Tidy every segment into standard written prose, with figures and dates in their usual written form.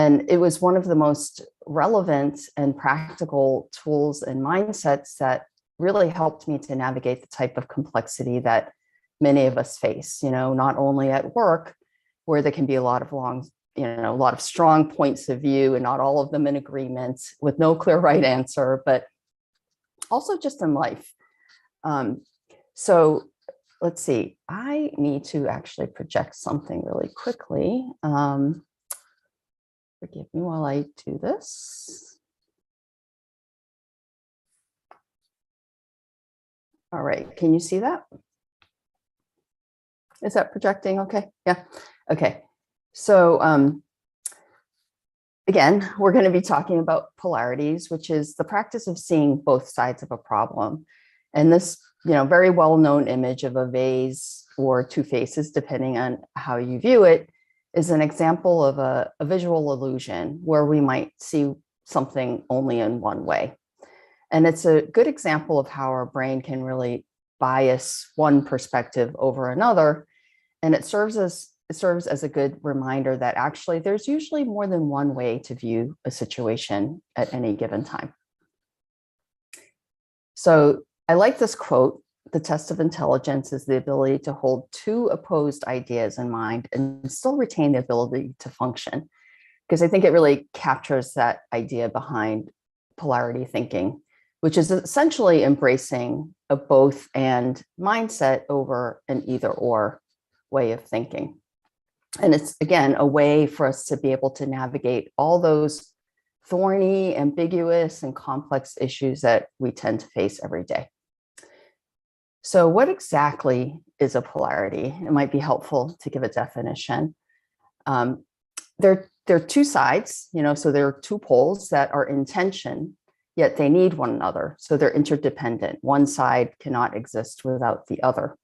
And it was one of the most relevant and practical tools and mindsets that really helped me to navigate the type of complexity that many of us face, not only at work, where there can be a lot of strong points of view and not all of them in agreement with no clear right answer, but also just in life. So let's see, I need to actually project something really quickly. Forgive me while I do this. All right, can you see that? Is that projecting okay? Yeah, okay. So again, we're going to be talking about polarities, which is the practice of seeing both sides of a problem. And this, very well-known image of a vase or two faces, depending on how you view it, is an example of a visual illusion where we might see something only in one way. And it's a good example of how our brain can really bias one perspective over another. And it serves as a good reminder that actually there's usually more than one way to view a situation at any given time. So I like this quote: "The test of intelligence is the ability to hold two opposed ideas in mind and still retain the ability to function." Because I think it really captures that idea behind polarity thinking, which is essentially embracing a both and mindset over an either or way of thinking. And it's, again, a way for us to be able to navigate all those thorny, ambiguous, and complex issues that we tend to face every day. So what exactly is a polarity? It might be helpful to give a definition. There are two sides, so there are two poles that are in tension, yet they need one another. So they're interdependent. One side cannot exist without the other.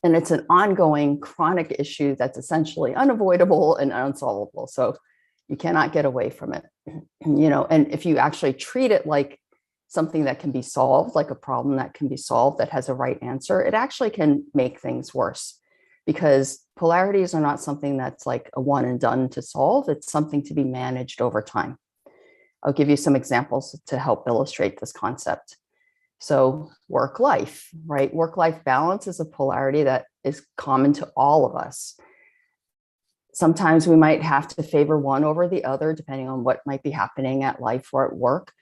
And it's an ongoing chronic issue that's essentially unavoidable and unsolvable. So you cannot get away from it, and if you actually treat it like something that can be solved, like a problem that can be solved, that has a right answer, it actually can make things worse, because polarities are not something that's like a one and done to solve. It's something to be managed over time. I'll give you some examples to help illustrate this concept. So work-life, right? Work-life balance is a polarity that is common to all of us. Sometimes we might have to favor one over the other, depending on what might be happening at life or at work.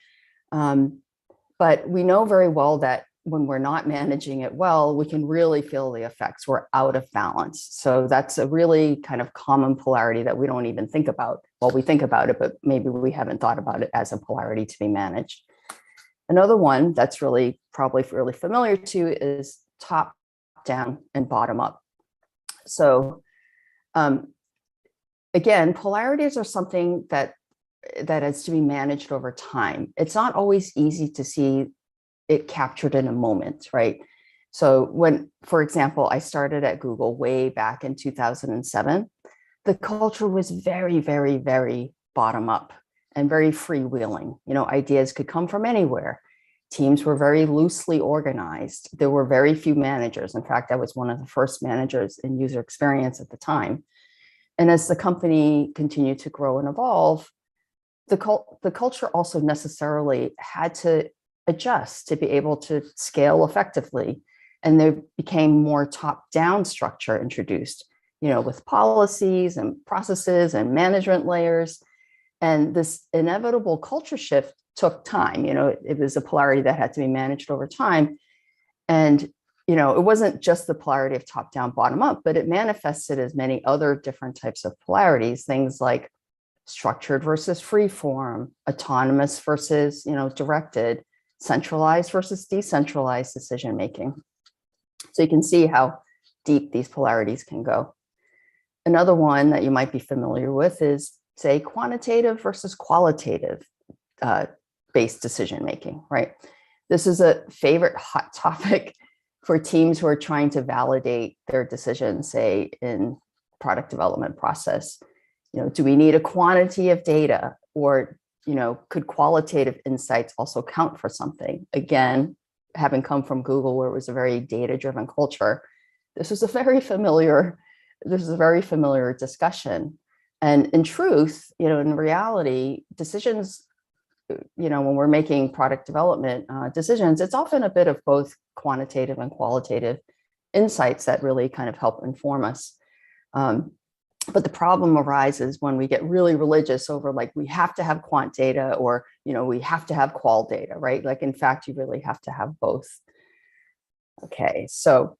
But we know very well that when we're not managing it well, we can really feel the effects. We're out of balance. So that's a really kind of common polarity that we don't even think about. Well, we think about it, but maybe we haven't thought about it as a polarity to be managed. Another one that's probably really familiar to you is top down and bottom up. So again, polarities are something that is to be managed over time. It's not always easy to see it captured in a moment, right? So when, for example, I started at Google way back in 2007, the culture was very, very, very bottom up and very freewheeling. Ideas could come from anywhere. Teams were very loosely organized. There were very few managers. In fact, I was one of the first managers in user experience at the time. And as the company continued to grow and evolve, the culture also necessarily had to adjust to be able to scale effectively. And there became more top-down structure introduced, with policies and processes and management layers. And this inevitable culture shift took time. It was a polarity that had to be managed over time. And it wasn't just the polarity of top down, bottom up, but it manifested as many other different types of polarities, things like structured versus free form, autonomous versus, directed, centralized versus decentralized decision making. So you can see how deep these polarities can go. Another one that you might be familiar with is, say, quantitative versus qualitative based decision making, right? This is a favorite hot topic for teams who are trying to validate their decisions, say, in product development process. Do we need a quantity of data, or, could qualitative insights also count for something? Again, having come from Google, where it was a very data-driven culture, this is a very familiar discussion. And in truth, in reality, decisions, when we're making product development decisions, it's often a bit of both quantitative and qualitative insights that really kind of help inform us. But the problem arises when we get really religious over like, we have to have quant data, or, we have to have qual data, right? Like, in fact, you really have to have both. Okay, so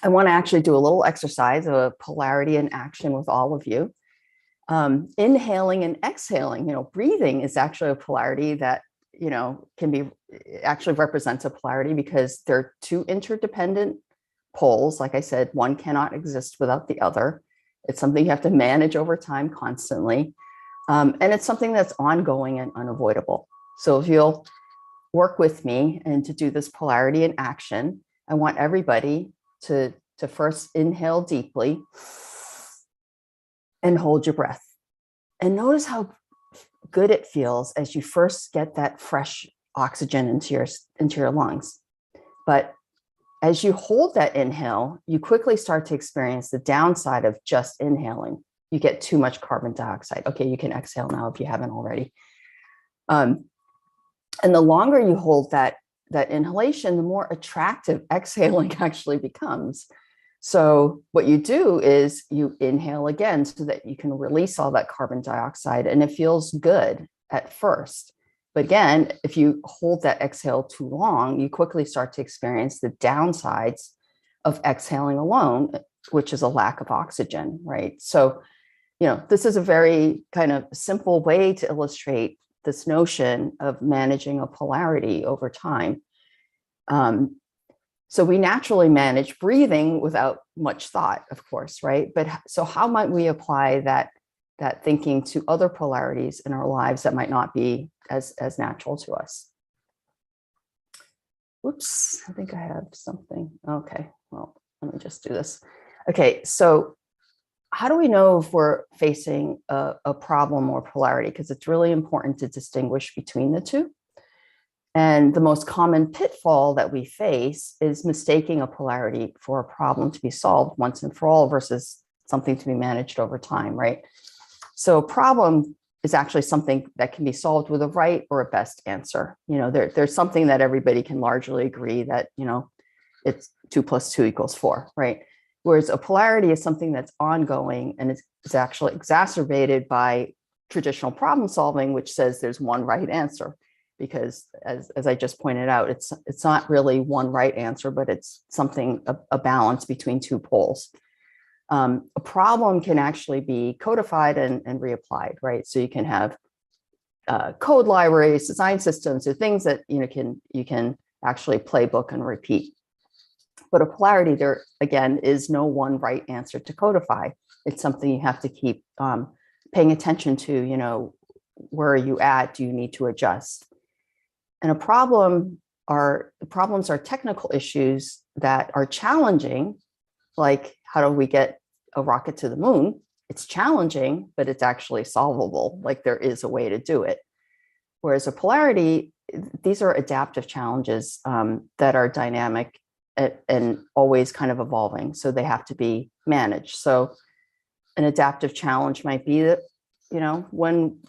I want to actually do a little exercise of polarity in action with all of you. Inhaling and exhaling, breathing is actually a polarity that, can be, actually represents a polarity because they're two interdependent poles. Like I said, one cannot exist without the other. It's something you have to manage over time constantly. And it's something that's ongoing and unavoidable. So if you'll work with me and to do this polarity in action, I want everybody to first inhale deeply and hold your breath. And notice how good it feels as you first get that fresh oxygen into your lungs. But as you hold that inhale, you quickly start to experience the downside of just inhaling. You get too much carbon dioxide. Okay, you can exhale now if you haven't already. And the longer you hold that inhalation, the more attractive exhaling actually becomes. So what you do is you inhale again so that you can release all that carbon dioxide, and it feels good at first. But again, if you hold that exhale too long, you quickly start to experience the downsides of exhaling alone, which is a lack of oxygen, right? So, this is a very kind of simple way to illustrate this notion of managing a polarity over time. So we naturally manage breathing without much thought, of course, right? But so how might we apply that thinking to other polarities in our lives that might not be as natural to us? Whoops, I think I have something. Okay, well, let me just do this. Okay, so how do we know if we're facing a problem or polarity? Because it's really important to distinguish between the two. And the most common pitfall that we face is mistaking a polarity for a problem to be solved once and for all versus something to be managed over time, right? So a problem is actually something that can be solved with a right or a best answer. There's something that everybody can largely agree that, it's 2 + 2 = 4, right? Whereas a polarity is something that's ongoing and it's actually exacerbated by traditional problem solving, which says there's one right answer. Because as I just pointed out, it's not really one right answer, but it's something, a balance between two poles. A problem can actually be codified and reapplied, right? So you can have code libraries, design systems, or things that you can actually playbook and repeat. But a polarity, there again is no one right answer to codify. It's something you have to keep paying attention to. Where are you at? Do you need to adjust? And problems are technical issues that are challenging, like how do we get a rocket to the moon? It's challenging, but it's actually solvable. Like there is a way to do it. Whereas a polarity, these are adaptive challenges that are dynamic and always kind of evolving. So they have to be managed. So an adaptive challenge might be that, when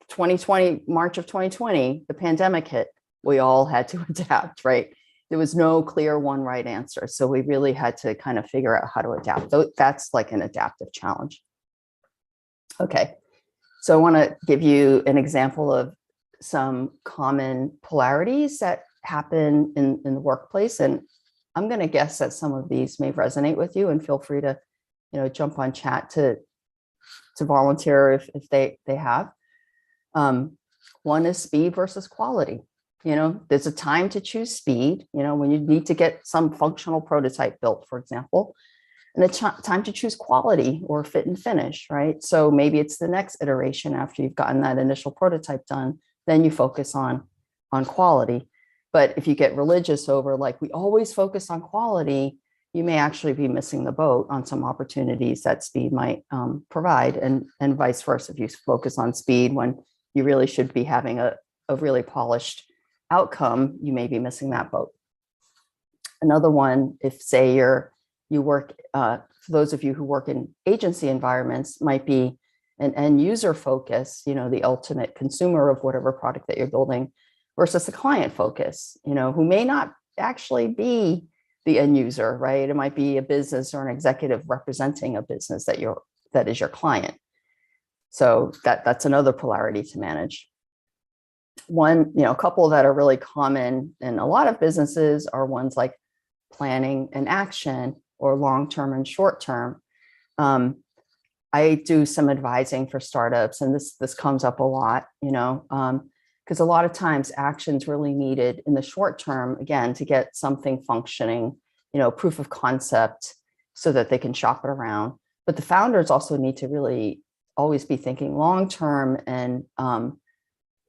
2020, March of 2020, the pandemic hit, we all had to adapt, right? There was no clear one right answer. So we really had to kind of figure out how to adapt. That's like an adaptive challenge. Okay, so I want to give you an example of some common polarities that happen in the workplace. And I'm going to guess that some of these may resonate with you, and feel free to, jump on chat to volunteer if they have. One is speed versus quality. There's a time to choose speed, when you need to get some functional prototype built, for example, and a time to choose quality or fit and finish, right? So maybe it's the next iteration after you've gotten that initial prototype done, then you focus on quality. But if you get religious over like, we always focus on quality, you may actually be missing the boat on some opportunities that speed might provide, and vice versa. If you focus on speed when you really should be having a really polished outcome, you may be missing that boat. Another one, if say you work for those of you who work in agency environments, might be an end user focus, the ultimate consumer of whatever product that you're building, versus the client focus, who may not actually be the end user, right? It might be a business or an executive representing a business that is your client. So that's another polarity to manage. A couple that are really common in a lot of businesses are ones like planning and action, or long-term and short-term. I do some advising for startups, and this comes up a lot, because a lot of times action's really needed in the short term, again, to get something functioning, proof of concept, so that they can shop it around. But the founders also need to really always be thinking long-term and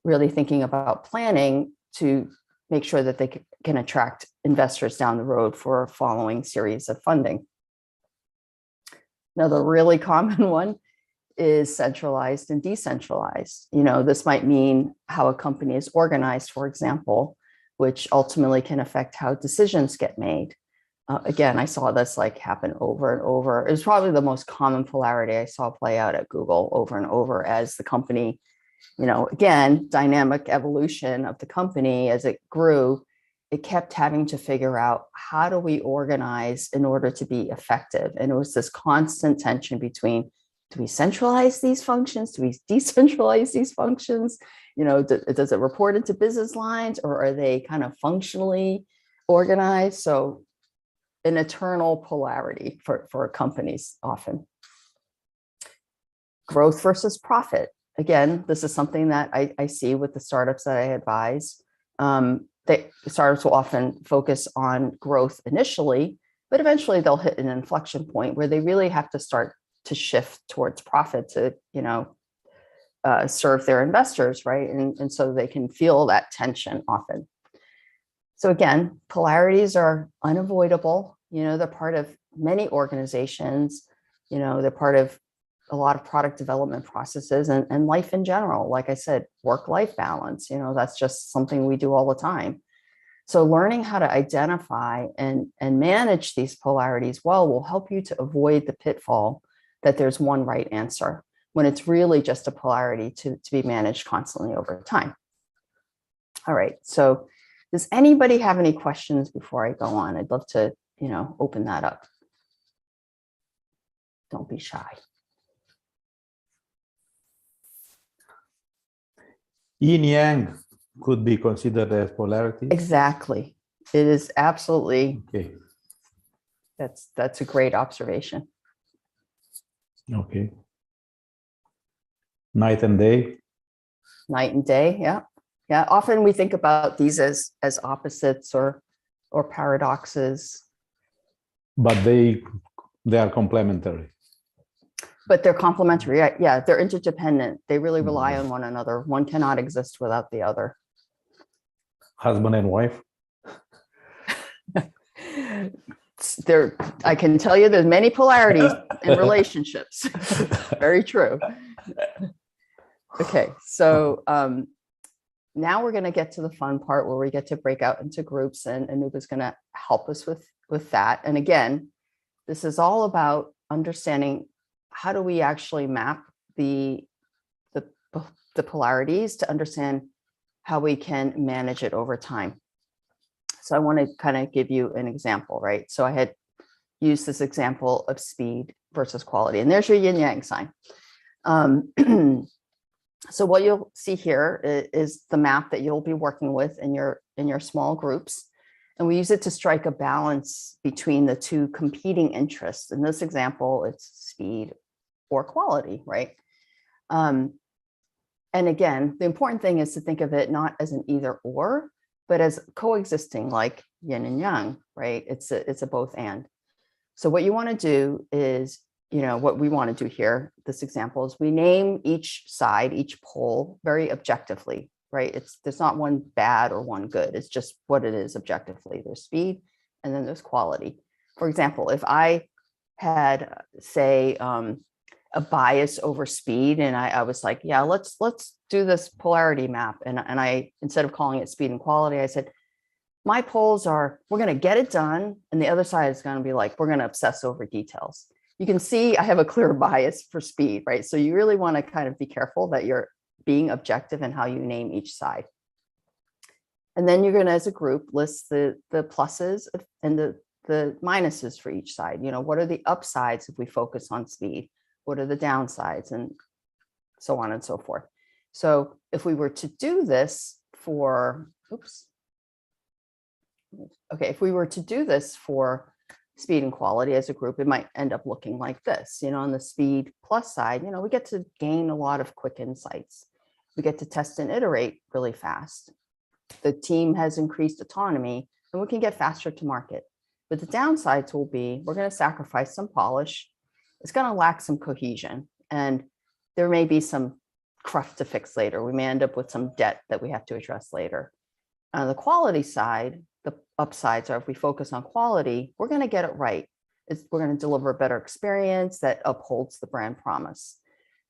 really thinking about planning to make sure that they can attract investors down the road for a following series of funding. Another really common one is centralized and decentralized. This might mean how a company is organized, for example, which ultimately can affect how decisions get made. Again, I saw this happen over and over. It was probably the most common polarity I saw play out at Google over and over as the company, again, dynamic evolution of the company as it grew. It kept having to figure out, how do we organize in order to be effective? And it was this constant tension between, do we centralize these functions? Do we decentralize these functions? Does it report into business lines, or are they kind of functionally organized? So an eternal polarity for companies often. Growth versus profit. Again, this is something that I see with the startups that I advise. Startups will often focus on growth initially, but eventually they'll hit an inflection point where they really have to start to shift towards profit to, serve their investors, right? And so they can feel that tension often. So again, polarities are unavoidable. They're part of many organizations. They're part of a lot of product development processes and life in general. Like I said, work-life balance, that's just something we do all the time. So learning how to identify and manage these polarities well will help you to avoid the pitfall that there's one right answer, when it's really just a polarity to be managed constantly over time. All right, so does anybody have any questions before I go on? I'd love to, open that up. Don't be shy. Yin yang could be considered as polarity. Exactly. It is absolutely. Okay. That's a great observation. Okay. Night and day. Night and day, yeah. Yeah. Often we think about these as opposites or paradoxes. But they are complementary. But they're complementary. Yeah, they're interdependent. They really rely on one another. One cannot exist without the other. Husband and wife. I can tell you there's many polarities in relationships. Very true. Okay, so now we're going to get to the fun part where we get to break out into groups, and Anuba's going to help us with that. And again, this is all about understanding, how do we actually map the polarities to understand how we can manage it over time. So I want to kind of give you an example, right? So I had used this example of speed versus quality, and there's your yin yang sign. So what you'll see here is the map that you'll be working with in your small groups. And we use it to strike a balance between the two competing interests. In this example, it's speed or quality, right? And again, the important thing is to think of it not as an either or, but as coexisting, like yin and yang, right? It's a both and. So what you want to do is, what we want to do here, this example, is we name each side, each pole, very objectively, right? There's not one bad or one good. It's just what it is objectively. There's speed and then there's quality. For example, if I had, say, a bias over speed, and I was like, yeah, let's do this polarity map. And I, instead of calling it speed and quality, I said, my poles are, we're going to get it done. And the other side is going to be like, we're going to obsess over details. you can see I have a clear bias for speed, right? So you really want to kind of be careful that you're being objective in how you name each side. And then you're going to, as a group, list the pluses and the minuses for each side. You know, what are the upsides if we focus on speed? What are the downsides, and so on and so forth. So if we were to do this for, if we were to do this for speed and quality as a group, it might end up looking like this. You know, on the speed plus side, you know, we get to gain a lot of quick insights. We get to test and iterate really fast. The team has increased autonomy and we can get faster to market. But the downsides will be, we're going to sacrifice some polish. It's going to lack some cohesion, and there may be some cruft to fix later. We may end up with some debt that we have to address later. On the quality side, the upsides are if we focus on quality, we're going to get it right. We're going to deliver a better experience that upholds the brand promise.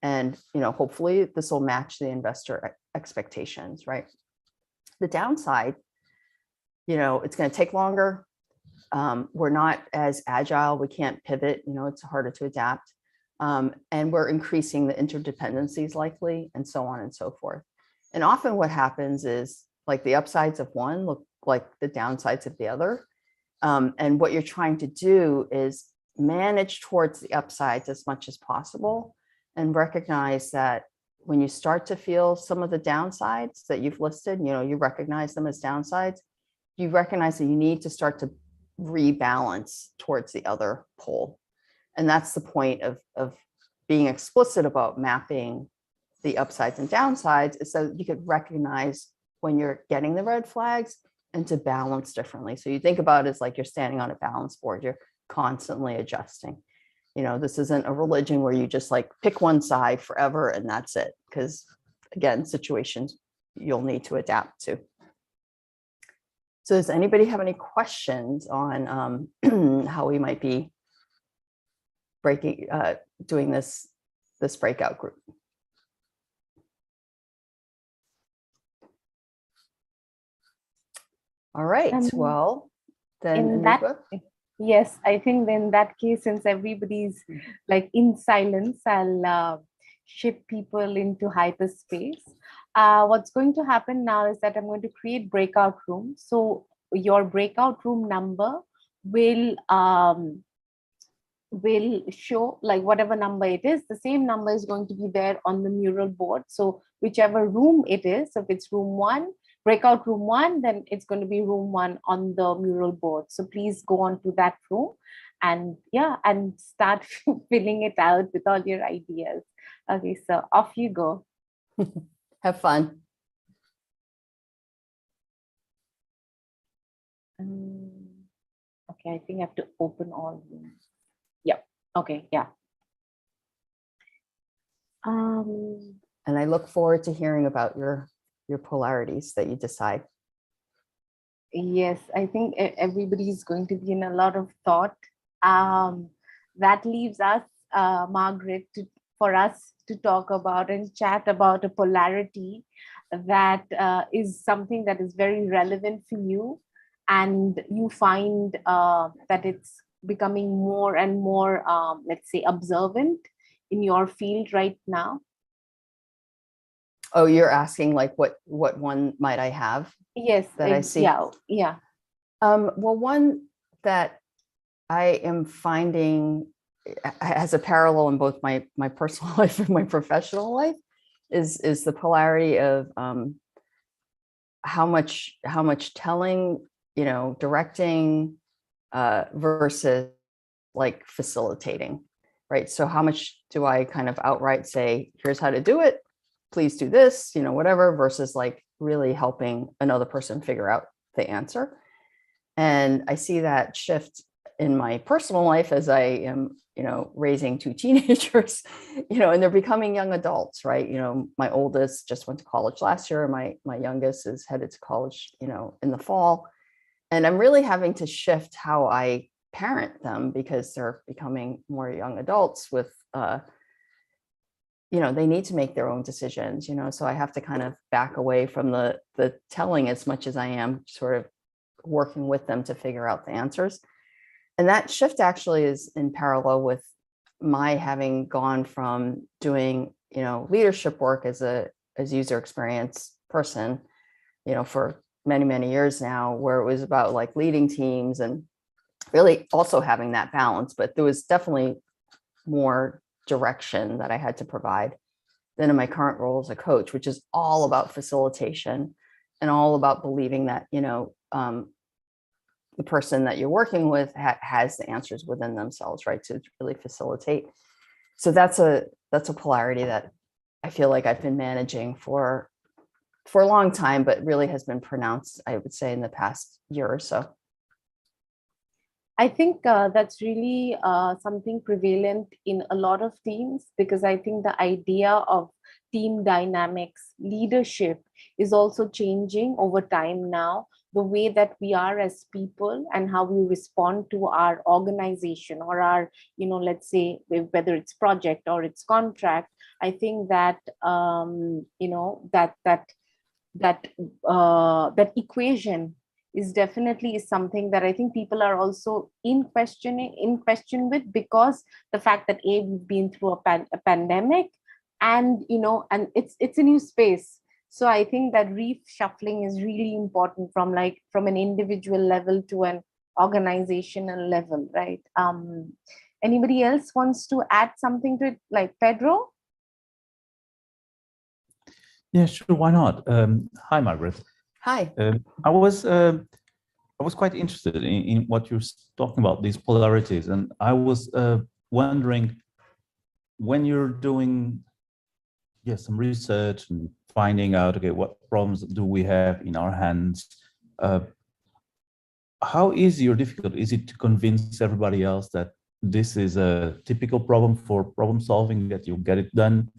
And, you know, hopefully this will match the investor expectations, right? The downside, you know, it's going to take longer. We're not as agile. We can't pivot, you know, it's harder to adapt. And we're increasing the interdependencies likely, and so on and so forth. And often what happens is like the upsides of one look like the downsides of the other. And what you're trying to do is manage towards the upsides as much as possible and recognize that when you start to feel some of the downsides that you've listed, you know, you recognize them as downsides, you recognize that you need to start to rebalance towards the other pole. And that's the point of being explicit about mapping the upsides and downsides, is so you could recognize when you're getting the red flags and to balance differently. So you think about it as like you're standing on a balance board, you're constantly adjusting. You know, this isn't a religion where you just like pick one side forever and that's it. Because again, situations you'll need to adapt to. So does anybody have any questions on how we might be doing this breakout group? All right, well, then yes, I think in that case, since everybody's like in silence, I'll ship people into hyperspace. What's going to happen now is that I'm going to create breakout rooms. So your breakout room number will show, like whatever number it is, the same number is going to be there on the mural board. So whichever room it is, if it's room 1, breakout room 1, then it's going to be room 1 on the mural board. So please go on to that room and and start filling it out with all your ideas. Okay, so off you go. Have fun. Okay, I think I have to open all rooms. Yep. Okay, yeah. And I look forward to hearing about your polarities that you decide. Yes, I think everybody's going to be in a lot of thought. That leaves us, Margaret, for us to talk about and chat about a polarity that is something that is very relevant for you, and you find that it's becoming more and more, let's say, observant in your field right now. Oh, you're asking like what one might I have? Yes, that I see. Yeah. Well, one that I am finding has a parallel in both my personal life and my professional life is the polarity of how much telling, you know, directing versus like facilitating, right? So how much do I kind of outright say, here's how to do it, please do this, you know, whatever, versus like really helping another person figure out the answer. And I see that shift in my personal life as I am, you know, raising 2 teenagers, you know, and they're becoming young adults, right? You know, my oldest just went to college last year. My youngest is headed to college, you know, in the fall. And I'm really having to shift how I parent them because they're becoming more young adults with, you know, they need to make their own decisions, you know, so I have to kind of back away from the telling as much as I am sort of working with them to figure out the answers. And that shift actually is in parallel with my having gone from doing, leadership work as user experience person, for many, many years now, where it was about like leading teams and really also having that balance, but there was definitely more direction that I had to provide than in my current role as a coach, which is all about facilitation and all about believing that, the person that you're working with has the answers within themselves, right? To really facilitate. So that's a polarity that I feel like I've been managing for a long time, but really has been pronounced, I would say, in the past year or so. I think that's really something prevalent in a lot of teams, because I think the idea of team dynamics, leadership is also changing over time now. The way that we are as people and how we respond to our organization or our, let's say, whether it's project or it's contract, I think that, that equation is definitely something that I think people are also in question with, because the fact that we've been through a pandemic, and and it's a new space. So I think that reshuffling is really important from an individual level to an organizational level, right? Anybody else wants to add something to it, like Pedro? Yeah, sure. Why not? Hi, Margaret. Hi. I was quite interested in what you're talking about, these polarities, and I was wondering, when you're doing some research and finding out, okay, what problems do we have in our hands? How easy or difficult is it to convince everybody else that this is a typical problem for problem solving, that you'll get it done,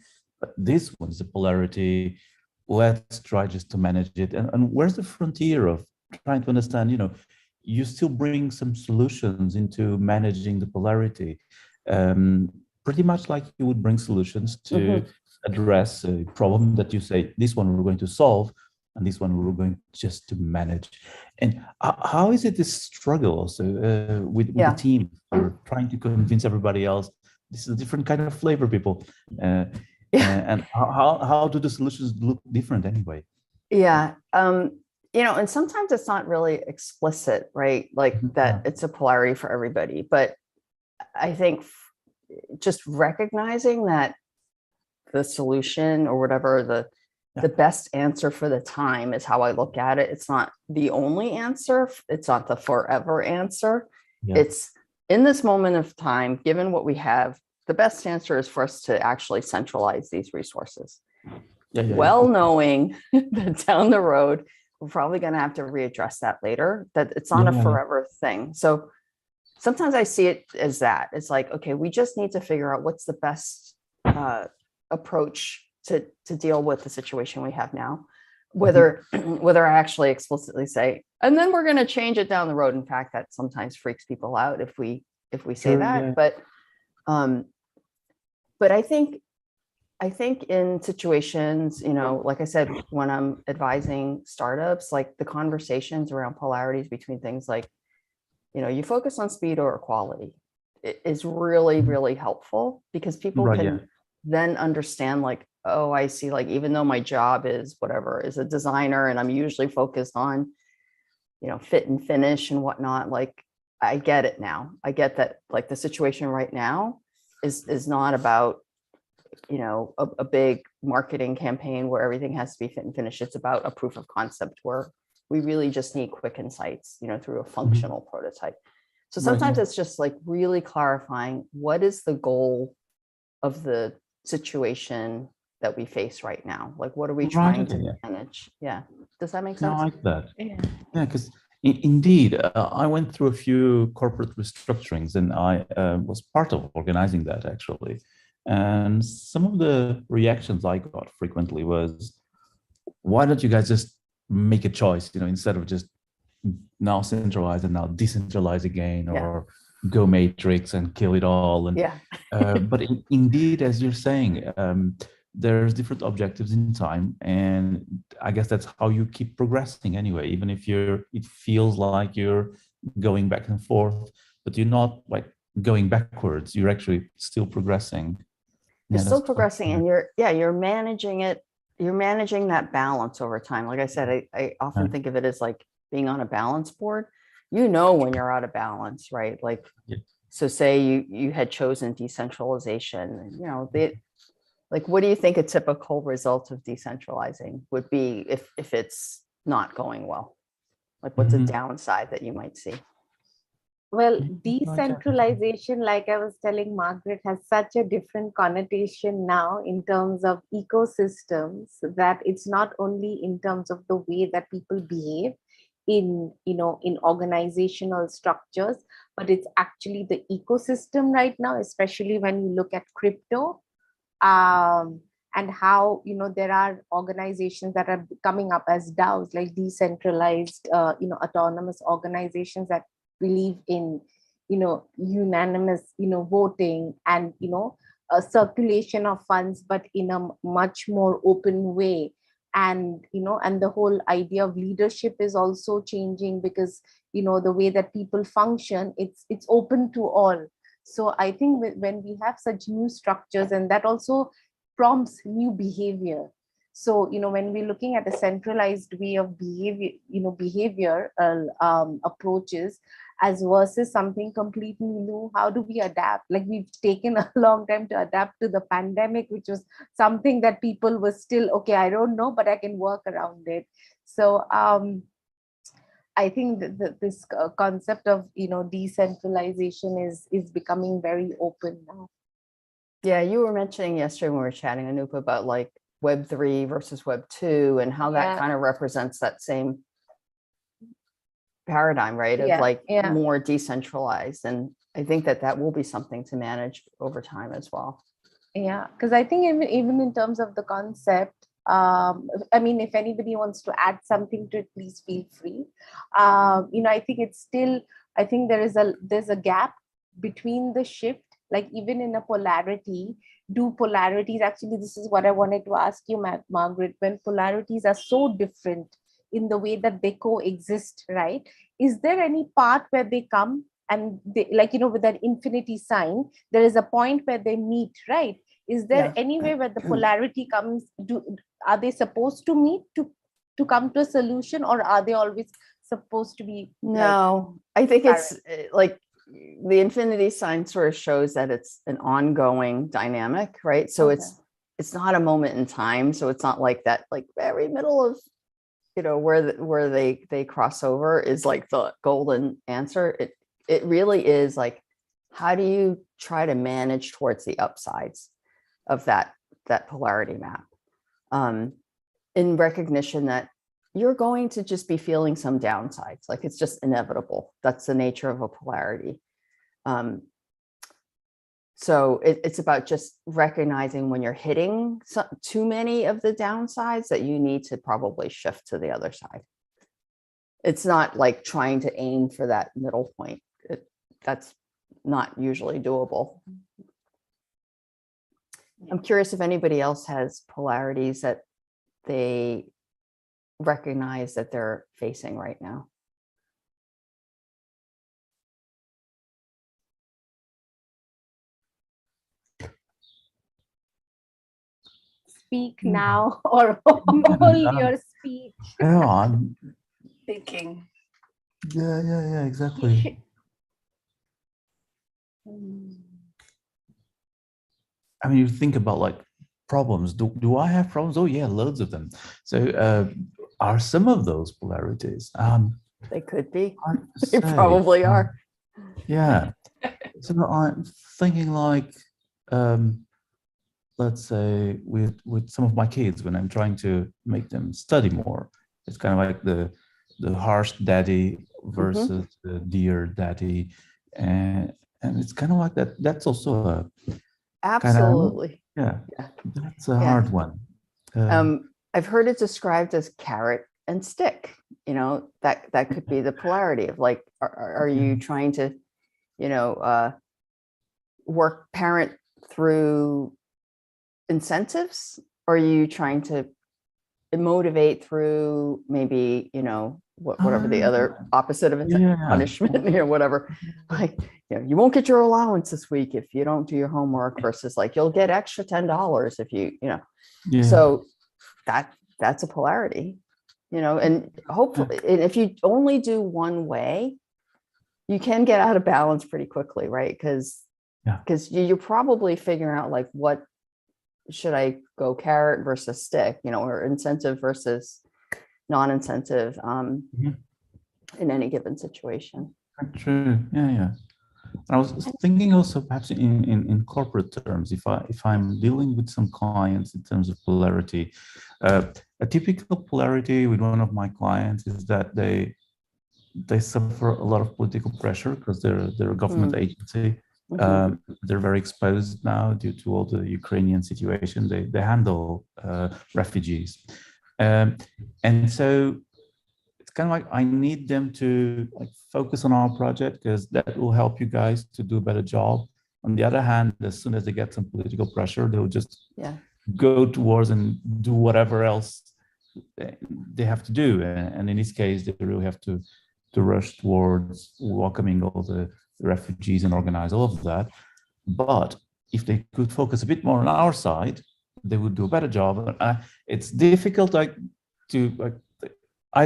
but this one's a polarity, let's try just to manage it? And where's the frontier of trying to understand, you still bring some solutions into managing the polarity, pretty much like you would bring solutions to address a problem that you say, this one we're going to solve, and this one we're going just to manage. And how is it this struggle also with the team? You're trying to convince everybody else this is a different kind of flavor, people. And how do the solutions look different anyway? Yeah. And sometimes it's not really explicit, right? Like that it's a polarity for everybody. But I think just recognizing that the solution or whatever the best answer for the time is how I look at it. It's not the only answer. It's not the forever answer. Yeah. It's in this moment of time, given what we have, the best answer is for us to actually centralize these resources. Well, knowing that down the road, we're probably going to have to readdress that later, that it's not a forever thing. So sometimes I see it as that. It's like, okay, we just need to figure out what's the best approach to deal with the situation we have now, whether I actually explicitly say, and then we're going to change it down the road. In fact, that sometimes freaks people out if we say that. But I think in situations, like I said, when I'm advising startups, like the conversations around polarities between things like, you focus on speed or quality, it is really, really helpful, because people can then understand, like, oh, I see, like, even though my job is whatever, is a designer, and I'm usually focused on, fit and finish and whatnot, like, I get it now. I get that, like, the situation right now is not about, a big marketing campaign where everything has to be fit and finish. It's about a proof of concept where we really just need quick insights, through a functional prototype. So sometimes it's just like really clarifying what is the goal of the situation that we face right now. Like, what are we trying to manage? Yeah. Does that make sense? I like that. Yeah, because indeed, I went through a few corporate restructurings, and I was part of organizing that, actually. And some of the reactions I got frequently was, why don't you guys just make a choice, instead of just now centralize and now decentralize again, or go matrix and kill it all. And but indeed, as you're saying, there's different objectives in time, and I guess that's how you keep progressing anyway, even if it feels like you're going back and forth, but you're not like going backwards. You're actually still progressing. You're Yeah, still that's progressing, quite and you're managing it. You're managing that balance over time. Like I said, I often think of it as like being on a balance board. You know when you're out of balance, right? Like, Yeah. so say you had chosen decentralization, you know, like, what do you think a typical result of decentralizing would be if it's not going well? Like, what's a Mhm. downside that you might see? Well, Like that. decentralization, like I was telling Margaret, has such a different connotation now in terms of ecosystems, that it's not only in terms of the way that people behave in, in organizational structures, but it's actually the ecosystem right now, especially when you look at crypto, um, and how, there are organizations that are coming up as DAOs, like decentralized, autonomous organizations that believe in, unanimous, voting, and, a circulation of funds, but in a much more open way. And, and the whole idea of leadership is also changing, because, the way that people function, it's open to all. So I think when we have such new structures, and that also prompts new behavior. So, when we're looking at a centralized way of behavior approaches, as versus something completely new, how do we adapt? Like, we've taken a long time to adapt to the pandemic, which was something that people were still, okay, I don't know, but I can work around it. So I think that this concept of, decentralization is becoming very open now. Yeah, you were mentioning yesterday when we were chatting, Anupa, about like Web3 versus Web2 and how that kind of represents that same paradigm, right? Of like more decentralized. And I think that will be something to manage over time as well. Yeah, because I think even in terms of the concept, I mean, if anybody wants to add something to it, please feel free. I think it's still, I think there's a gap between the shift, like even in a polarity, do polarities, actually, this is what I wanted to ask you, Margaret, when polarities are so different in the way that they coexist, right? Is there any part where they come and they, like, with that infinity sign, there is a point where they meet, right? Is there any way where the polarity comes, are they supposed to meet to come to a solution, or are they always supposed to be? No, I think it's like the infinity sign sort of shows that it's an ongoing dynamic, right? So it's not a moment in time. So it's not like that, like very middle of, where they cross over is like the golden answer. It really is like, how do you try to manage towards the upsides of that polarity map, in recognition that you're going to just be feeling some downsides, like it's just inevitable. That's the nature of a polarity. So it's about just recognizing when you're hitting too many of the downsides that you need to probably shift to the other side. It's not like trying to aim for that middle point. That's not usually doable. I'm curious if anybody else has polarities that they recognize that they're facing right now. Speak now or hold your speech. I'm Thinking. Yeah, exactly. I mean, you think about like problems. Do I have problems? Oh yeah, loads of them. So are some of those polarities? They could be. They probably are. Yeah. So I'm thinking like, let's say with some of my kids, when I'm trying to make them study more, it's kind of like the harsh daddy versus the dear daddy, and it's kind of like that. That's also a absolutely kind of, yeah, that's a hard one. I've heard it described as carrot and stick. That could be the polarity of like, are you trying to, work parent through incentives, or are you trying to motivate through maybe, whatever the other opposite of it, Yeah. punishment, whatever. Like, you won't get your allowance this week if you don't do your homework, versus like you'll get extra $10 if you. Yeah. So that's a polarity, and hopefully, and if you only do one way, you can get out of balance pretty quickly, right? Because you're probably figuring out like, what should I go carrot versus stick, or incentive versus non-incentive in any given situation. True. Yeah. I was thinking also perhaps in corporate terms, if I'm dealing with some clients in terms of polarity, a typical polarity with one of my clients is that they suffer a lot of political pressure because they're a government agency. They're very exposed now due to all the Ukrainian situation. They handle refugees, and so it's kind of like I need them to like focus on our project because that will help you guys to do a better job. On the other hand, as soon as they get some political pressure, they'll just go towards and do whatever else they have to do. And in this case, they really have to rush towards welcoming all the refugees and organize all of that. But if they could focus a bit more on our side, they would do a better job. It's difficult, I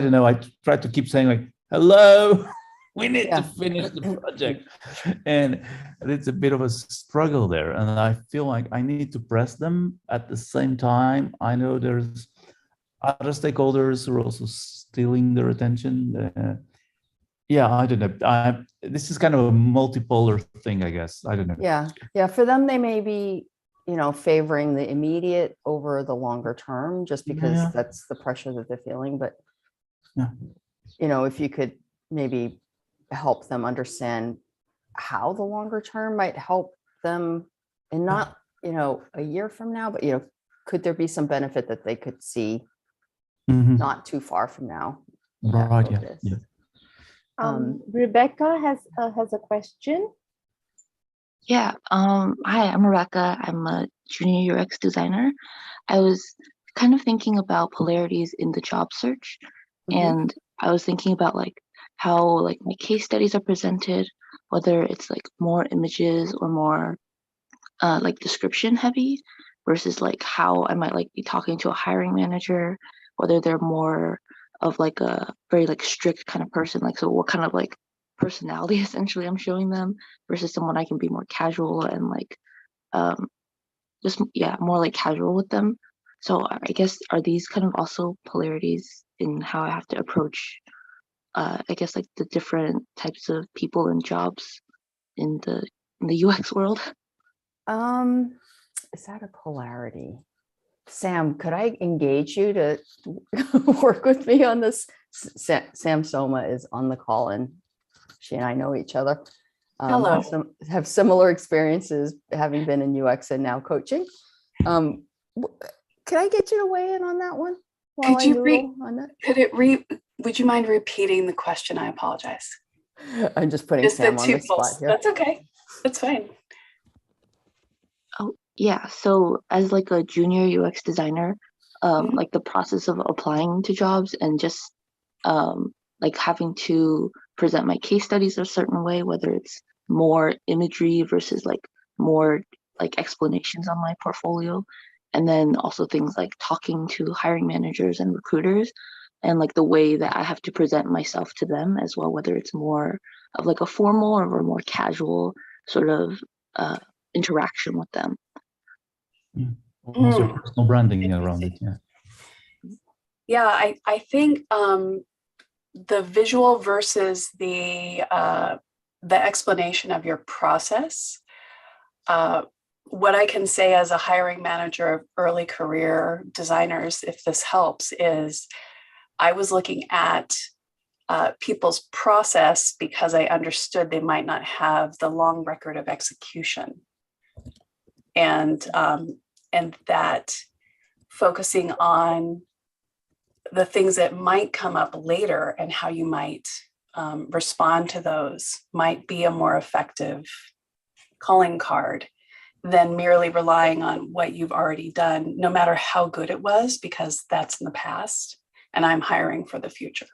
don't know. I try to keep saying like, hello, we need to finish the project. And it's a bit of a struggle there. And I feel like I need to press them at the same time. I know there's other stakeholders who are also stealing their attention. I don't know. This is kind of a multipolar thing, I guess. I don't know. Yeah. For them, they may be, favoring the immediate over the longer term, just because that's the pressure that they're feeling. But if you could maybe help them understand how the longer term might help them, and not, a year from now, but, could there be some benefit that they could see not too far from now? Right. Yeah. Rebecca has a question. Yeah. Hi, I'm Rebecca. I'm a junior UX designer. I was kind of thinking about polarities in the job search. And I was thinking about like how like my case studies are presented, whether it's like more images or more like description heavy, versus like how I might like be talking to a hiring manager, whether they're more of like a very like strict kind of person, like so what kind of like personality essentially I'm showing them, versus someone I can be more casual and like just more like casual with them. So I guess, are these kind of also polarities in how I have to approach I guess like the different types of people and jobs in the UX world? Is that a polarity? Sam, could I engage you to work with me on this? Sam Soma is on the call, and she and I know each other. Hello. Have similar experiences, having been in UX and now coaching. Can I get you to weigh in on that one? Could you would you mind repeating the question? I apologize. I'm just putting Sam on the spot here. That's okay. That's fine. Oh, yeah. So as like a junior UX designer, like the process of applying to jobs and just like having to present my case studies a certain way, whether it's more imagery versus like more like explanations on my portfolio. And then also things like talking to hiring managers and recruiters, and like the way that I have to present myself to them as well, whether it's more of like a formal or a more casual sort of interaction with them. Also personal branding around it. Yeah, I think the visual versus the explanation of your process. What I can say as a hiring manager of early career designers, if this helps, is I was looking at people's process because I understood they might not have the long record of execution, and that focusing on the things that might come up later and how you might respond to those might be a more effective calling card than merely relying on what you've already done, no matter how good it was, because that's in the past and I'm hiring for the future.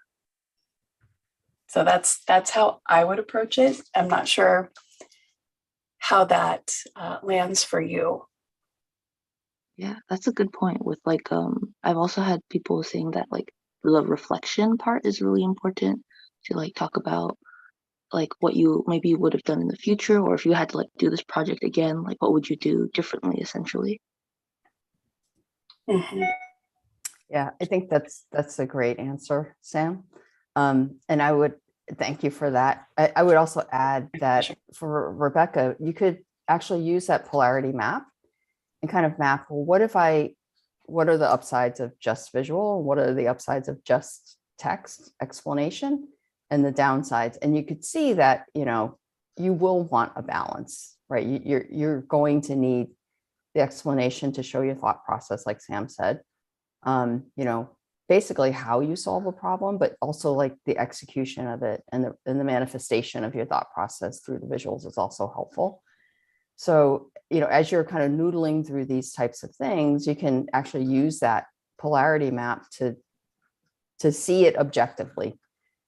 So that's how I would approach it. I'm not sure how that lands for you. Yeah, that's a good point. With like, I've also had people saying that like the reflection part is really important to like talk about like what you maybe would have done in the future, or if you had to like do this project again, like what would you do differently, essentially. Mhm. Yeah, I think that's a great answer, Sam. And I would thank you for that. I would also add that for Rebecca, you could actually use that polarity map and kind of map, well, what are the upsides of just visual? What are the upsides of just text explanation and the downsides? And you could see that, you will want a balance, right? You're going to need the explanation to show your thought process, like Sam said, basically how you solve a problem, but also like the execution of it and the manifestation of your thought process through the visuals is also helpful. So, as you're kind of noodling through these types of things, you can actually use that polarity map to see it objectively,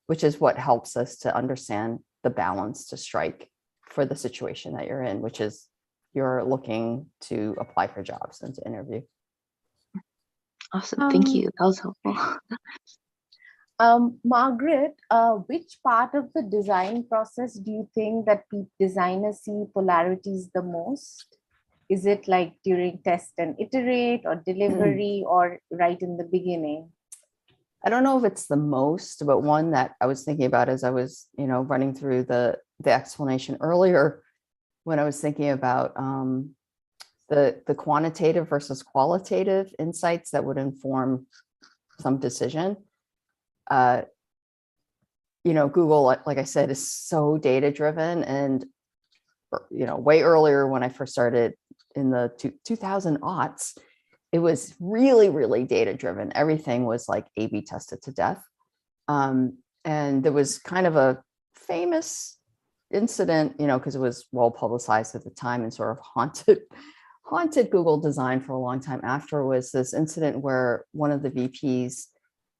which is what helps us to understand the balance to strike for the situation that you're in, which is you're looking to apply for jobs and to interview. Awesome, thank you. That was helpful. Margaret, which part of the design process do you think that designers see polarities the most? Is it like during test and iterate, or delivery, or right in the beginning? I don't know if it's the most, but one that I was thinking about as I was, running through the explanation earlier, when I was thinking about the quantitative versus qualitative insights that would inform some decision. Google, like I said, is so data driven, and way earlier when I first started in the 2000 aughts, it was really, really data driven. Everything was like A/B tested to death. And there was kind of a famous incident, because it was well publicized at the time and sort of haunted Google design for a long time after, was this incident where one of the VPs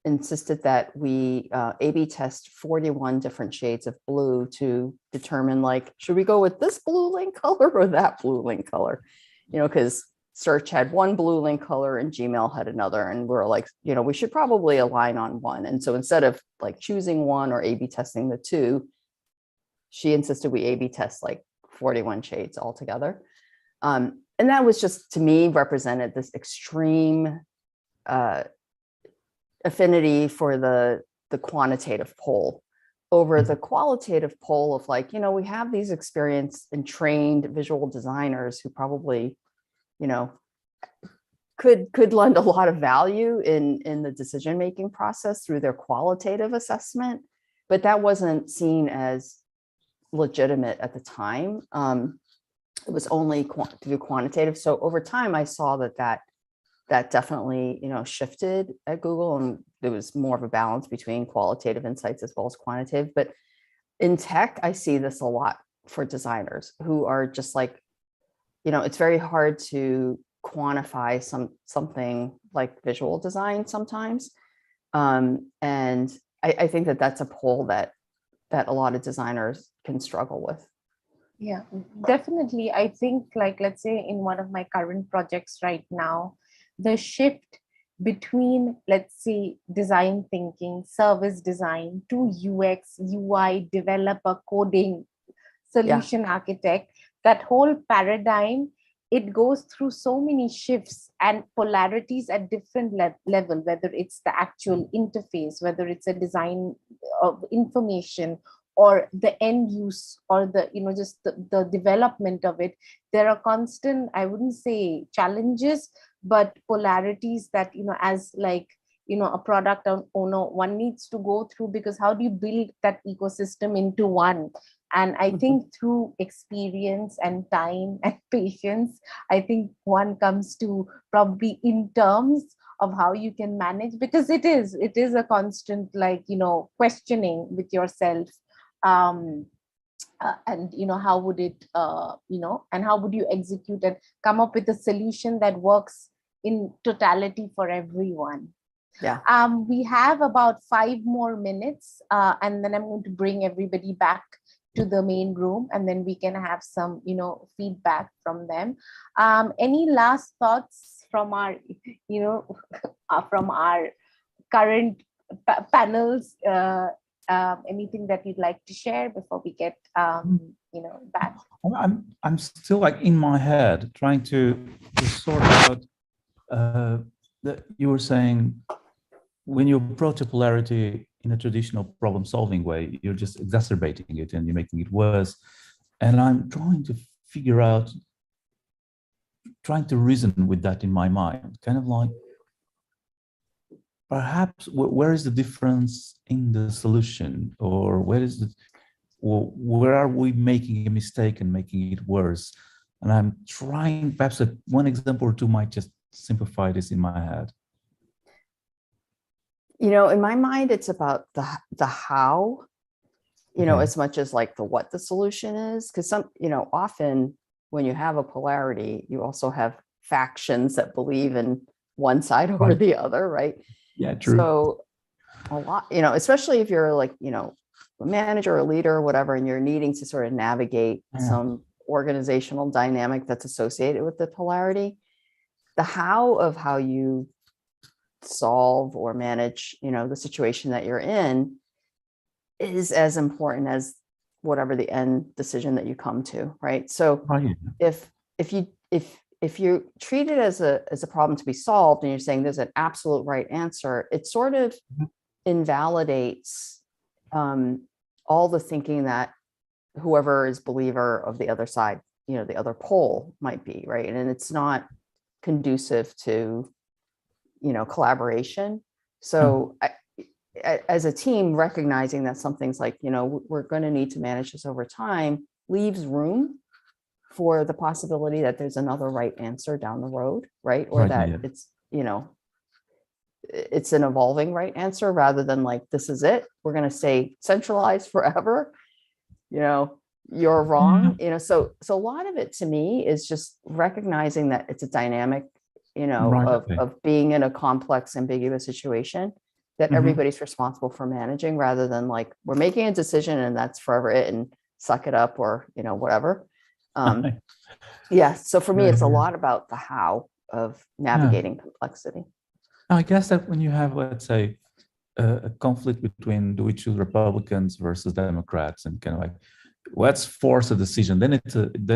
insisted that we A/B test 41 different shades of blue to determine, like, should we go with this blue link color or that blue link color? Because search had one blue link color and Gmail had another. And we're like, we should probably align on one. And so instead of like choosing one or A/B testing the two, she insisted we A/B test like 41 shades altogether. And that was just, to me, represented this extreme affinity for the quantitative pole over the qualitative pole of like, we have these experienced and trained visual designers who probably, could lend a lot of value in the decision-making process through their qualitative assessment, but that wasn't seen as legitimate at the time. It was only through quantitative. So over time, I saw that definitely, shifted at Google, and there was more of a balance between qualitative insights as well as quantitative. But in tech, I see this a lot for designers who are just like, it's very hard to quantify something like visual design sometimes. And I think that's a pole that a lot of designers can struggle with. Yeah, definitely. I think, like, let's say in one of my current projects right now, the shift between, let's say, design thinking, service design, to UX, UI, developer, coding, solution architect, that whole paradigm, it goes through so many shifts and polarities at different level, whether it's the actual interface, whether it's a design of information, or the end use, or the just the development of it. There are constant, I wouldn't say challenges, but polarities that as like a product owner, one needs to go through, because how do you build that ecosystem into one? And I think through experience and time and patience, I think one comes to probably in terms of how you can manage, because it is a constant, like, questioning with yourself. And how would it and how would you execute and come up with a solution that works in totality for everyone? Yeah. We have about 5 more minutes, and then I'm going to bring everybody back to the main room, and then we can have some, feedback from them. Any last thoughts from our, from our current panels? Anything that you'd like to share before we get, back? I'm still like in my head trying to sort out that you were saying when you approach a polarity in a traditional problem-solving way, you're just exacerbating it and you're making it worse. And I'm trying to figure out, trying to reason with that in my mind, kind of like, perhaps where is the difference in the solution, or where are we making a mistake and making it worse? And I'm trying, perhaps one example or two might just simplify this in my head. In my mind, it's about the how, as much as like the what the solution is. Because often when you have a polarity, you also have factions that believe in one side or the other, right? Yeah, true. So a lot, especially if you're like, a manager or leader or whatever, and you're needing to sort of navigate some organizational dynamic that's associated with the polarity, the how you solve or manage, the situation that you're in is as important as whatever the end decision that you come to, right? So if you treat it as a problem to be solved and you're saying there's an absolute right answer, it sort of invalidates all the thinking that whoever is believer of the other side, the other pole might be, right? And it's not conducive to, collaboration. So as a team, recognizing that something's like, we're going to need to manage this over time, leaves room for the possibility that there's another right answer down the road, right? Or that it's, it's an evolving right answer rather than like, this is it, we're going to stay centralized forever, you're wrong, so a lot of it to me is just recognizing that it's a dynamic, of being in a complex, ambiguous situation that everybody's responsible for managing, rather than like, we're making a decision and that's forever it and suck it up, or, whatever. So for me, it's a lot about the how of navigating complexity. I guess that when you have, let's say, a conflict between, do we choose Republicans versus Democrats, and kind of like, let's force a decision, then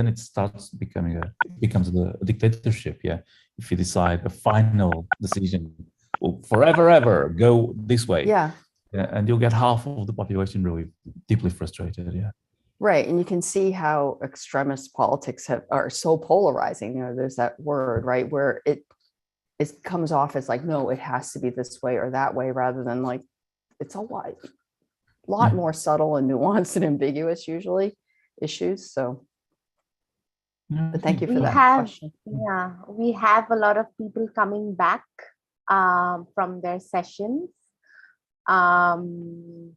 it starts becomes a dictatorship. Yeah, if you decide the final decision will forever ever go this way. Yeah, and you'll get half of the population really deeply frustrated. Yeah. Right. And you can see how extremist politics are so polarizing. There's that word, right, where it comes off as like, no, it has to be this way or that way, rather than like, it's a lot more subtle and nuanced and ambiguous usually issues. So but thank you for that question. Yeah, we have a lot of people coming back from their sessions. And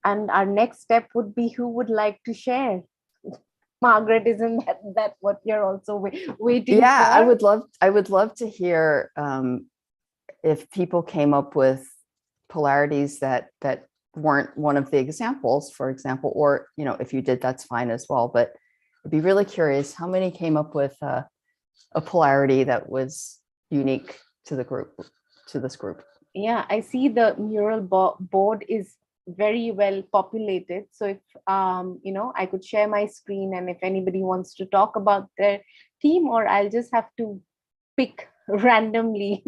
our next step would be, who would like to share? Margaret, isn't that what you're also waiting for? Yeah, I would love to hear if people came up with polarities that weren't one of the examples, for example, or if you did, that's fine as well. But I'd be really curious how many came up with a polarity that was unique to this group. Yeah, I see the mural board is very well populated. So if I could share my screen, and if anybody wants to talk about their theme, or I'll just have to pick randomly.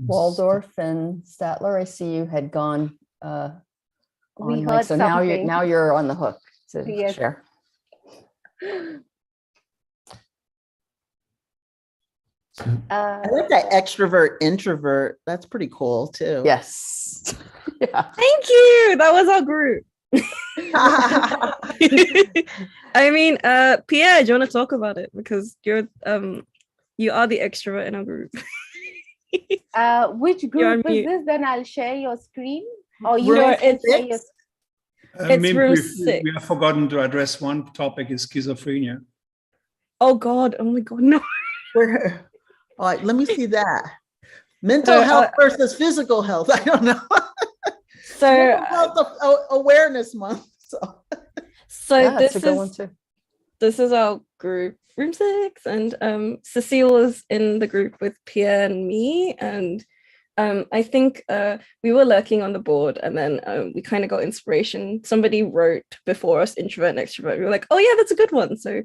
Waldorf and Statler, I see you had gone we on heard mic, so something. now you're on the hook to Yes. share. I like that extrovert introvert. That's pretty cool too. Yes. Yeah. Thank you. That was our group. I mean, Pierre, do you want to talk about it? Because you are the extrovert in our group. Which group is this? Then I'll share your screen. Oh, you Sure, guys can it's- say yes. It's Maybe room we 6. have forgotten to address one topic is schizophrenia. Oh God, oh my God, no. Where, all right, let me see that. Mental health versus physical health. I don't know. So, Mental health awareness month. So Yeah, this it's a good one is too. this is our group, room 6, and Cecile is in the group with Pierre and me, and I think we were lurking on the board, and then we kind of got inspiration. Somebody wrote before us, introvert and extrovert. We were like, oh yeah, that's a good one. So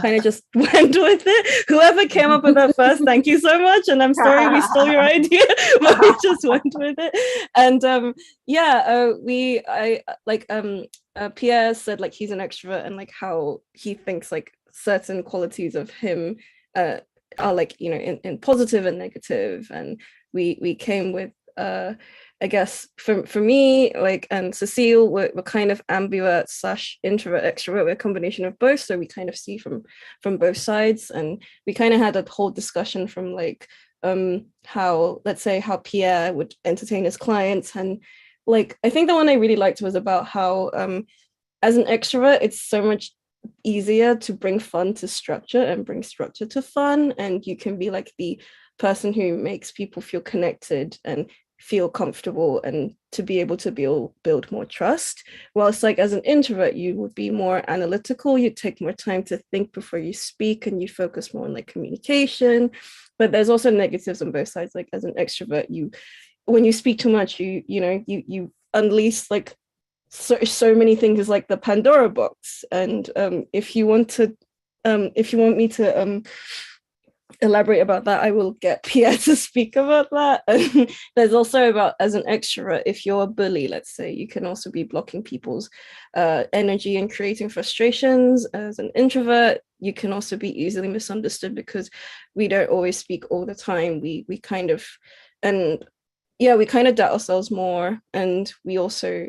kind of just went with it. Whoever came up with that first, thank you so much. And I'm sorry we stole your idea, but we just went with it. And Pierre said like he's an extrovert, and like how he thinks like certain qualities of him are like, you know, in positive and negative. And we came with I guess for me, like, and Cecile, we're kind of ambivert / introvert extrovert. We're a combination of both, so we kind of see from both sides. And we kind of had a whole discussion from like how, let's say, how Pierre would entertain his clients. And like, I think the one I really liked was about how as an extrovert, it's so much easier to bring fun to structure and bring structure to fun, and you can be like the person who makes people feel connected and feel comfortable, and to be able to build more trust. Whilst like as an introvert, you would be more analytical, you take more time to think before you speak, and you focus more on like communication. But there's also negatives on both sides. Like as an extrovert, when you speak too much, you unleash like so many things, is like the Pandora box. And if you want me to elaborate about that, I will get Pierre to speak about that. There's also about, as an extrovert, if you're a bully, let's say, you can also be blocking people's energy and creating frustrations. As an introvert, you can also be easily misunderstood because we don't always speak all the time. We kind of doubt ourselves more, and we also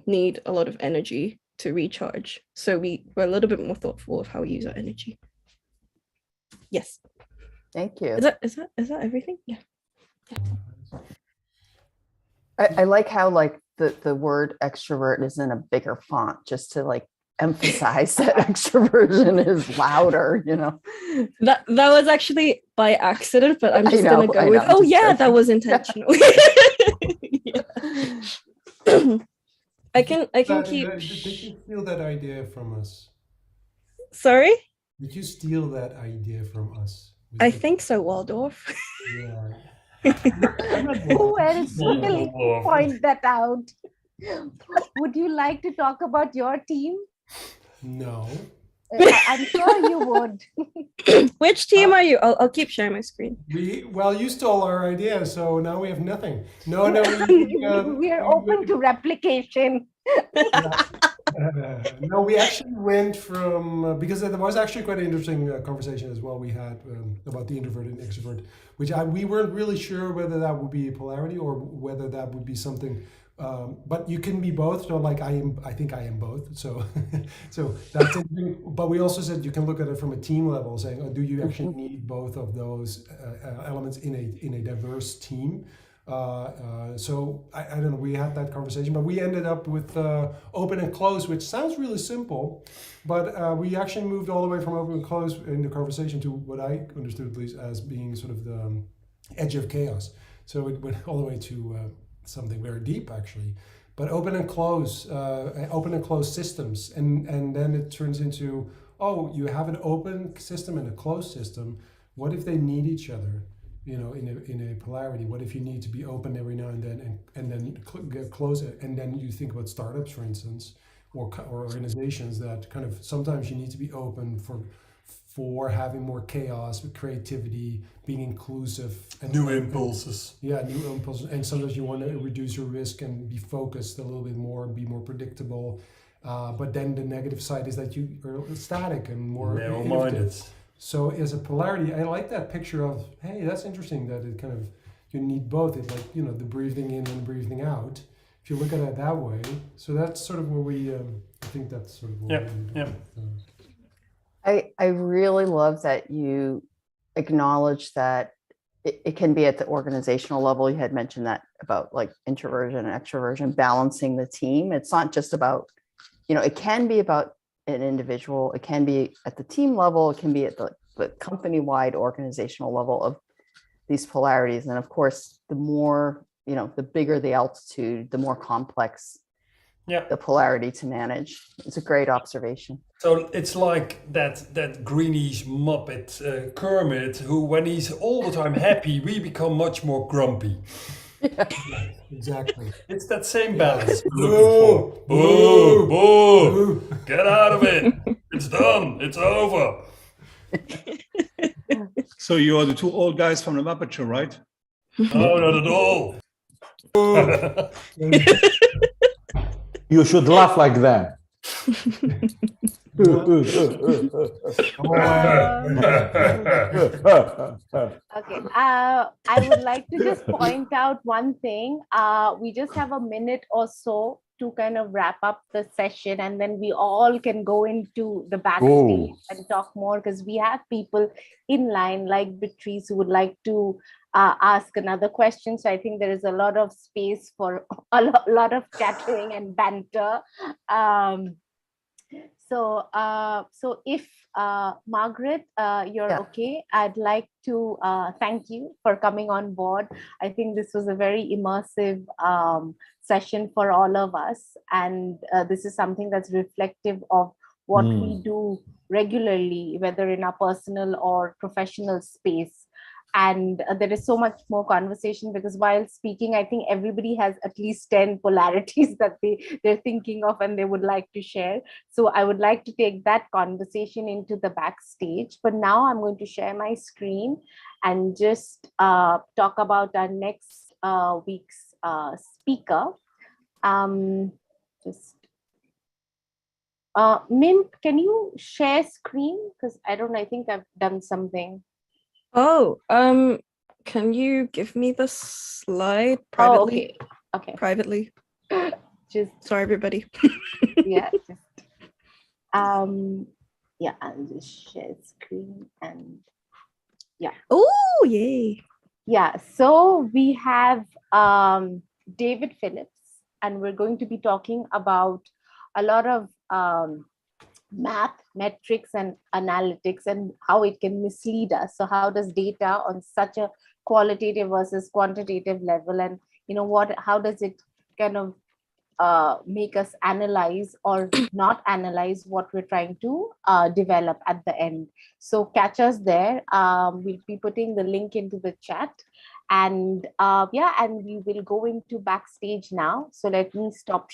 need a lot of energy to recharge. So we're a little bit more thoughtful of how we use our energy. Yes. Thank you. Is that everything? Yeah. I like how like the word extrovert is in a bigger font, just to like emphasize that extroversion is louder, you know. That was actually by accident, but I'm just gonna go with, oh yeah, that was intentional. Yeah. I can keep. Did you steal that idea from us? Sorry? Did you steal that idea from us? I think so, Waldorf. Yeah. Who else will point that out? Would you like to talk about your team? No. I'm sure you would. Which team are you? I'll keep sharing my screen. Well, you stole our idea, so now we have nothing. No, We are open to replication. No, we actually went from because there was actually quite an interesting conversation as well we had about the introvert and extrovert, which we weren't really sure whether that would be a polarity or whether that would be something. But you can be both. So like I think I am both. So so that's interesting. But we also said you can look at it from a team level, saying, oh, do you actually need both of those elements in a diverse team? So I don't know, we had that conversation, but we ended up with open and close, which sounds really simple, but we actually moved all the way from open and close in the conversation to what I understood at least as being sort of the edge of chaos. So it went all the way to something very deep actually, but open and close systems, and then it turns into, oh, you have an open system and a closed system. What if they need each other? You know, in a polarity, what if you need to be open every now and then and then close it? And then you think about startups, for instance, or organizations that kind of sometimes you need to be open for having more chaos, creativity, being inclusive, and new impulses. Yeah, new impulses. And sometimes you want to reduce your risk and be focused a little bit more and be more predictable. But then the negative side is that you are static and more narrow-minded. So as a polarity, I like that picture of, hey, that's interesting that it kind of, you need both. It's like, you know, the breathing in and breathing out. If you look at it that way. So that's sort of where we, I think that's sort of where I really love that you acknowledge that it can be at the organizational level. You had mentioned that about like introversion and extroversion, balancing the team. It's not just about, it can be about an individual. It can be at the team level. It can be at the company-wide organizational level of these polarities. And of course, the more, the bigger the altitude, the more complex the polarity to manage. It's a great observation. So it's like that Greenish Muppet Kermit, who when he's all the time happy, we become much more grumpy. Yeah, exactly. It's that same balance we're looking for. Boo, boo, get out of it. It's done. It's over. So you are the two old guys from the Muppet Show, right? No, not at all. You should laugh like that. Okay, I would like to just point out one thing. We just have a minute or so to kind of wrap up the session, and then we all can go into the backstage and talk more, because we have people in line like Beatrice who would like to ask another question. So I think there is a lot of space for a lot of chattering and banter. So if Margaret, you're okay, I'd like to thank you for coming on board. I think this was a very immersive session for all of us. And this is something that's reflective of what we do regularly, whether in our personal or professional space. And there is so much more conversation, because while speaking, I think everybody has at least 10 polarities that they're thinking of and they would like to share. So I would like to take that conversation into the backstage. But now I'm going to share my screen and just talk about our next week's speaker. Mimp, can you share screen? Because I don't know, I think I've done something. Oh, can you give me the slide privately? Okay. Privately. Just sorry, everybody. Yeah. I'll just share screen and yeah. Oh, yay. Yeah. So we have David Phillips, and we're going to be talking about a lot of math, metrics, and analytics, and how it can mislead us. So how does data on such a qualitative versus quantitative level, and how does it kind of make us analyze or not analyze what we're trying to develop at the end. So catch us there. We'll be putting the link into the chat, and and we will go into backstage now. So let me stop